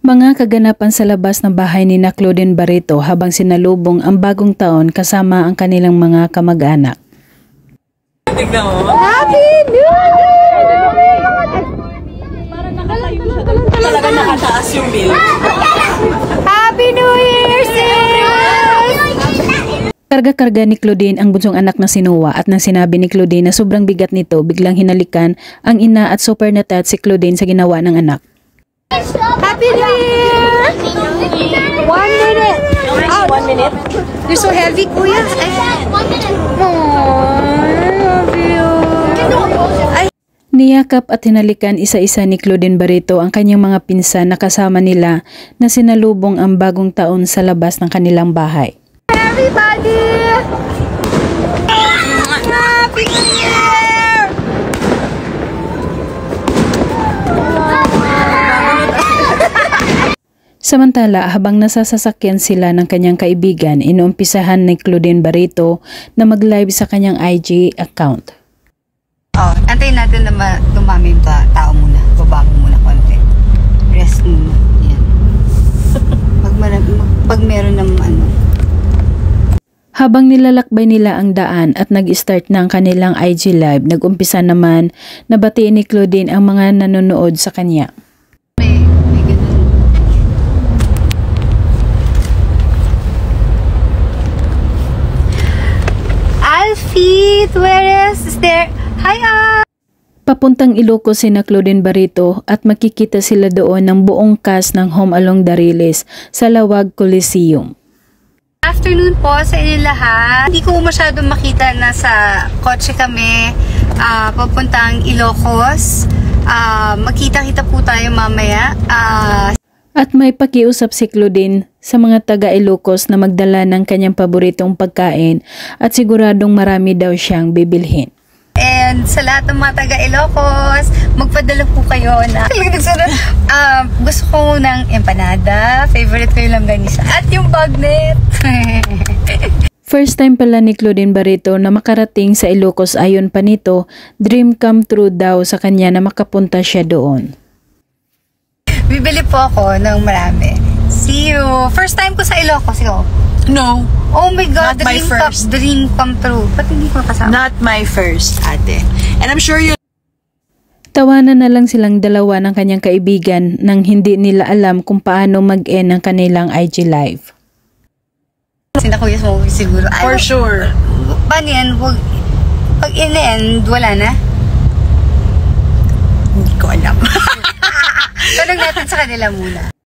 Mga kaganapan sa labas ng bahay ni Claudine Barreto habang sinalubong ang bagong taon kasama ang kanilang mga kamag-anak. Tignan mo. Happy New Year! Parang nakatayo siya doon. Talaga nakataas yung bill. Happy New Year, sis! Karga-karga ni Claudine ang bunsong anak na si Noah at nang sinabi ni Claudine na sobrang bigat nito, biglang hinalikan ang ina at super natat si Claudine sa ginawa ng anak. Happy New Year! 1 minute! Ouch. 1 minute? You're so heavy, kuya. Niyakap at hinalikan isa-isa ni Claudine Barreto ang kanyang mga pinsan na kasama nila na sinalubong ang bagong taon sa labas ng kanilang bahay. Everybody! Happy New Year! Samantala, habang nasa sasakyan sila ng kanyang kaibigan, inuumpisahan ni Claudine Barreto na mag-live sa kanyang IG account. Oh, antayin natin na dumami yung tao muna. Baba mo muna konti. Rest muna. Yan. Pag meron ng ano. Habang nilalakbay nila ang daan at nag-start na ang kanilang IG live, nag-umpisa naman na batiin ni Claudine ang mga nanonood sa kanya. May ganun. Alfie, where is there? Hi, Papuntang Ilocos si Claudine Barreto at makikita sila doon ng buong cast ng Home Along Dariles sa Lawag Coliseum. Afternoon po sa inyo lahat. Hindi ko masyadong makita na sa kotse kami papuntang Ilocos. Magkita-kita po tayo mamaya. At may pakiusap si Claudine sa mga taga Ilocos na magdala ng kanyang paboritong pagkain at siguradong marami daw siyang bibilhin. And sa lahat ng mga taga Ilocos, magpadala po kayo na gusto ko ng empanada, favorite ko yung langganisa at yung bagnet. First time pala ni Claudine Barreto na makarating sa Ilocos, ayon pa nito, dream come true daw sa kanya na makapunta siya doon. Bibili po ako ng marami. See you! First time ko sa Ilocos, ikaw? No. Oh my God, Not my first. dream come true. Ba't hindi ko kasama? Not my first, ate. And I'm sure you... Tawanan na lang silang dalawa ng kanyang kaibigan nang hindi nila alam kung paano mag-end ang kanilang IG live. Sina Kuya Smokey siguro. For sure. Paano yan? Pag in-end, wala na? Hindi ko alam. Tanong natin sa kanila muna.